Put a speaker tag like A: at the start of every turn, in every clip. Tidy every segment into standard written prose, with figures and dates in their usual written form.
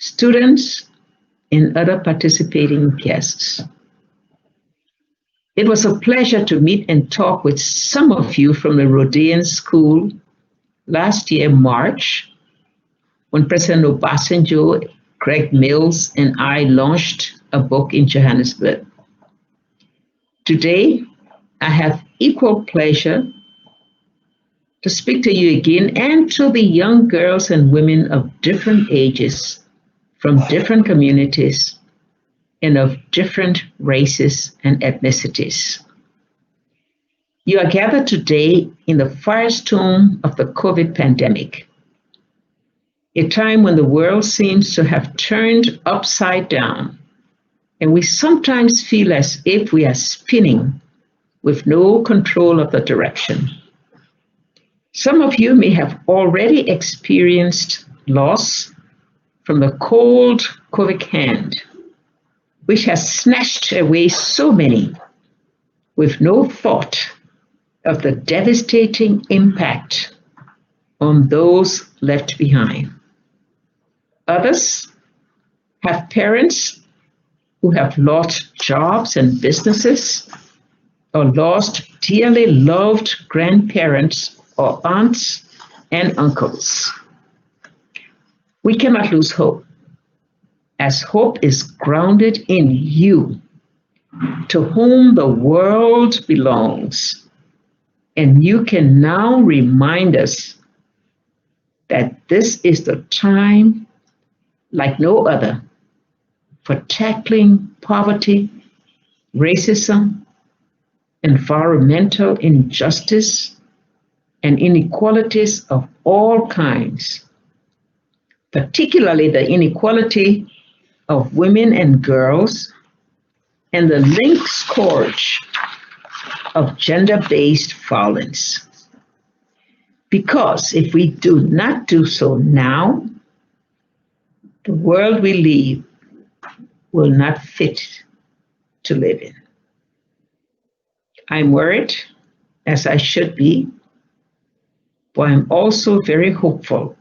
A: students, and other participating guests. It was a pleasure to meet and talk with some of you from the Rhodean School last year, March, when President Obasanjo, Greg Mills, and I launched a book in Johannesburg. Today, I have equal pleasure to speak to you again and to the young girls and women of different ages, from different communities, and of different races and ethnicities. You are gathered today in the firestorm of the COVID pandemic, a time when the world seems to have turned upside down, and we sometimes feel as if we are spinning with no control of the direction. Some of you may have already experienced loss from the cold COVID hand, which has snatched away so many with no thought of the devastating impact on those left behind. Others have parents who have lost jobs and businesses, or lost dearly loved grandparents or aunts and uncles. We cannot lose hope, as hope is grounded in you, to whom the world belongs. And you can now remind us that this is the time like no other for tackling poverty, racism, environmental injustice, and inequalities of all kinds, particularly the inequality of women and girls, and the linked scourge of gender-based violence. Because if we do not do so now, the world we live will not fit to live in. I'm worried, as I should be, but I'm also very hopeful,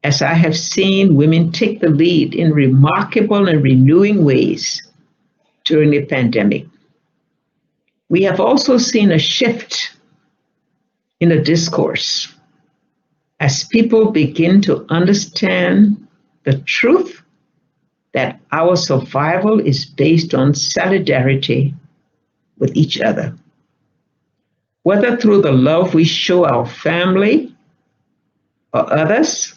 A: as I have seen women take the lead in remarkable and renewing ways during the pandemic. We have also seen a shift in the discourse as people begin to understand the truth that our survival is based on solidarity with each other. Whether through the love we show our family or others,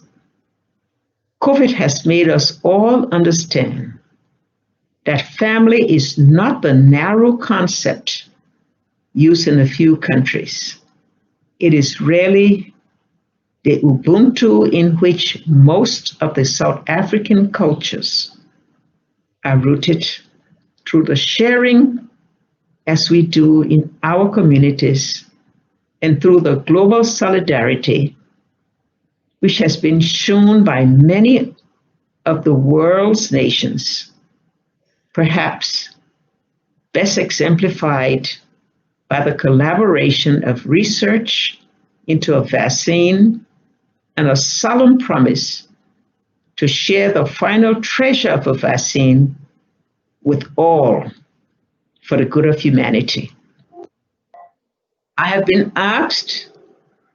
A: COVID has made us all understand that family is not the narrow concept used in a few countries. It is really the Ubuntu in which most of the South African cultures are rooted, through the sharing as we do in our communities and through the global solidarity which has been shown by many of the world's nations, perhaps best exemplified by the collaboration of research into a vaccine and a solemn promise to share the final treasure of a vaccine with all for the good of humanity. I have been asked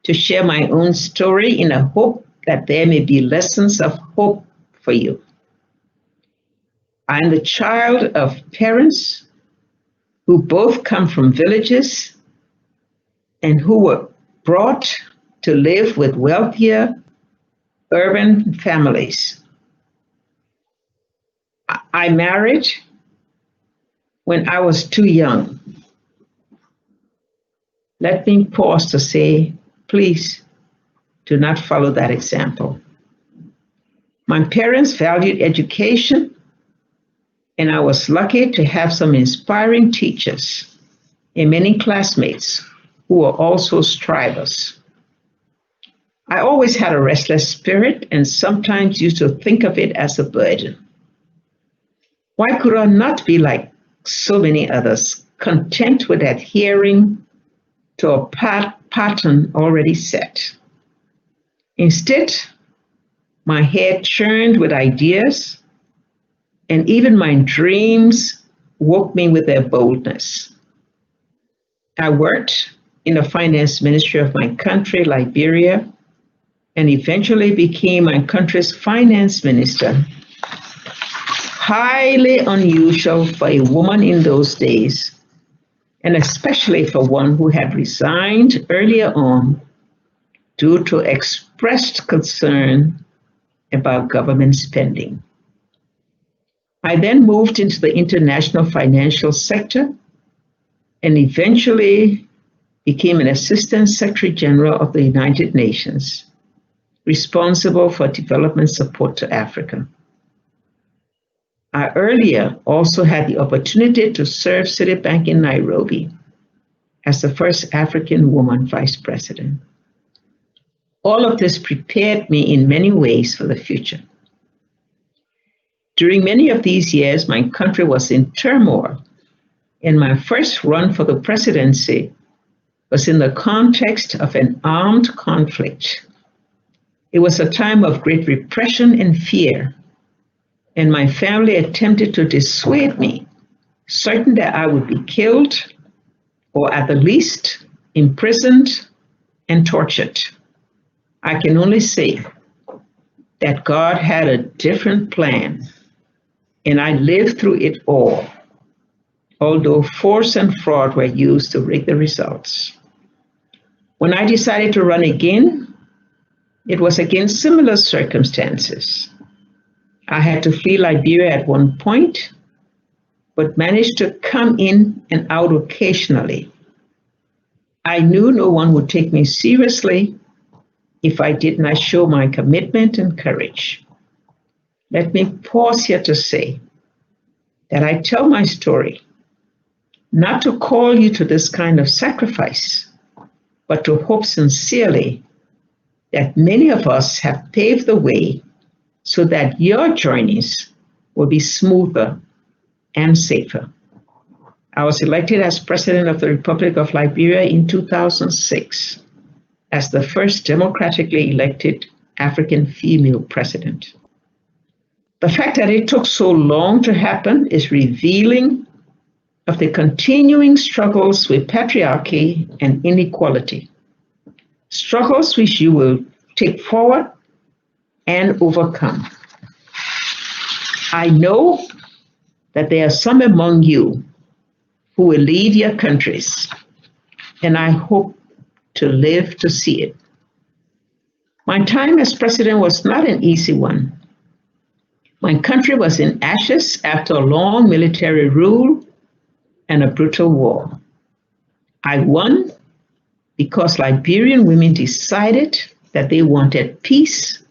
A: to share my own story in a hope that there may be lessons of hope for you. I'm the child of parents who both come from villages and who were brought to live with wealthier urban families. I married when I was too young. Let me pause to say, please do not follow that example. My parents valued education, and I was lucky to have some inspiring teachers and many classmates who were also strivers. I always had a restless spirit and sometimes used to think of it as a burden. Why could I not be like so many others, content with adhering to a pattern already set? Instead, My head churned with ideas, and even my dreams woke me with their boldness. I worked in the finance ministry of my country, Liberia, and eventually became my country's finance minister. Highly unusual for a woman in those days, and especially for one who had resigned earlier on due to expressed concern about government spending. I then moved into the international financial sector and eventually became an Assistant Secretary General of the United Nations, responsible for development support to Africa. I earlier also had the opportunity to serve Citibank in Nairobi as the first African woman vice president. All of this prepared me in many ways for the future. During many of these years, my country was in turmoil, and my first run for the presidency was in the context of an armed conflict. It was a time of great repression and fear, and my family attempted to dissuade me, certain that I would be killed or at the least imprisoned and tortured. I can only say that God had a different plan, and I lived through it all, although force and fraud were used to rig the results. When I decided to run again, it was against similar circumstances. I had to flee Liberia at one point, but managed to come in and out occasionally. I knew no one would take me seriously if I did not show my commitment and courage. Let me pause here to say that I tell my story not to call you to this kind of sacrifice, but to hope sincerely that many of us have paved the way so that your journeys will be smoother and safer. I was elected as President of the Republic of Liberia in 2006 as the first democratically elected African female president. The fact that it took so long to happen is revealing of the continuing struggles with patriarchy and inequality, struggles which you will take forward and overcome. I know that there are some among you who will lead your countries, and I hope to live to see it. My time as president was not an easy one. My country was in ashes after a long military rule and a brutal war. I won because Liberian women decided that they wanted peace,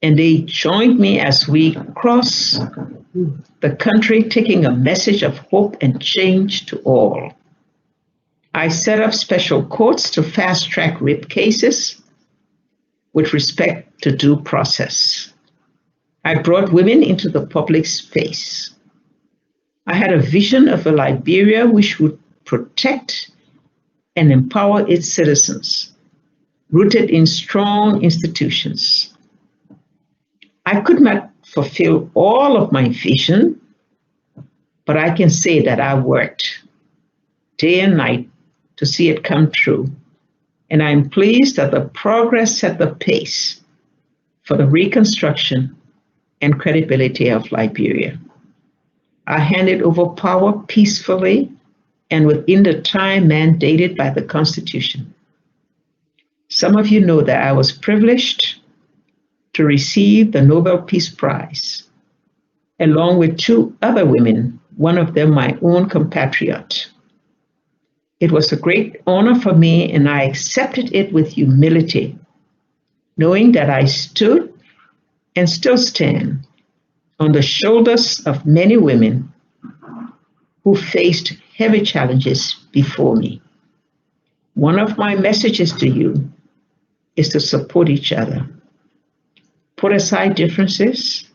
A: and they joined me as we crossed the country, taking a message of hope and change to all. I set up special courts to fast-track rape cases with respect to due process. I brought women into the public space. I had a vision of a Liberia which would protect and empower its citizens, rooted in strong institutions. I could not fulfill all of my vision, but I can say that I worked day and night to see it come true. And I'm pleased that the progress set the pace for the reconstruction and credibility of Liberia. I handed over power peacefully and within the time mandated by the Constitution. Some of you know that I was privileged to receive the Nobel Peace Prize, along with two other women, one of them my own compatriot. It was a great honor for me, and I accepted it with humility, knowing that I stood and still stand on the shoulders of many women who faced heavy challenges before me. One of my messages to you is to support each other, put aside differences,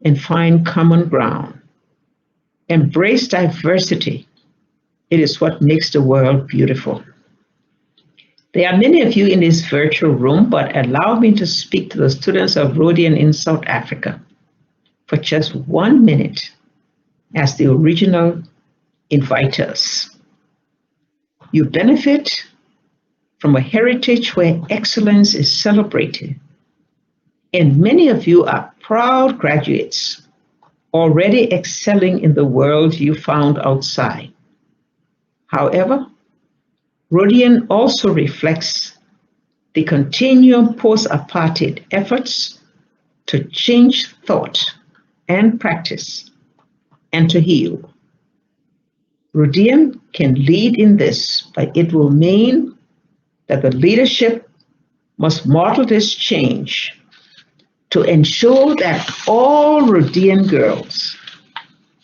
A: and find common ground. Embrace diversity. It is what makes the world beautiful. There are many of you in this virtual room, but allow me to speak to the students of Rodian in South Africa for just 1 minute as the original inviters. You benefit from a heritage where excellence is celebrated, and many of you are proud graduates already excelling in the world you found outside. However, Rodian also reflects the continuum post-apartheid efforts to change thought and practice and to heal. Rodian can lead in this, but it will mean that the leadership must model this change to ensure that all Rhodian girls,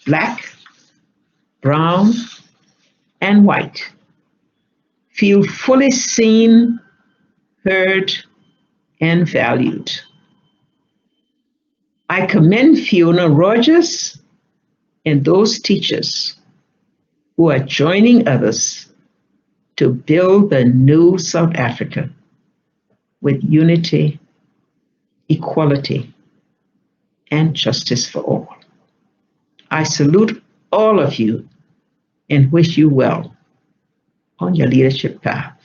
A: black, brown, and white, feel fully seen, heard, and valued. I commend Fiona Rogers and those teachers who are joining others to build the new South Africa with unity, equality, and justice for all. I salute all of you and wish you well on your leadership path.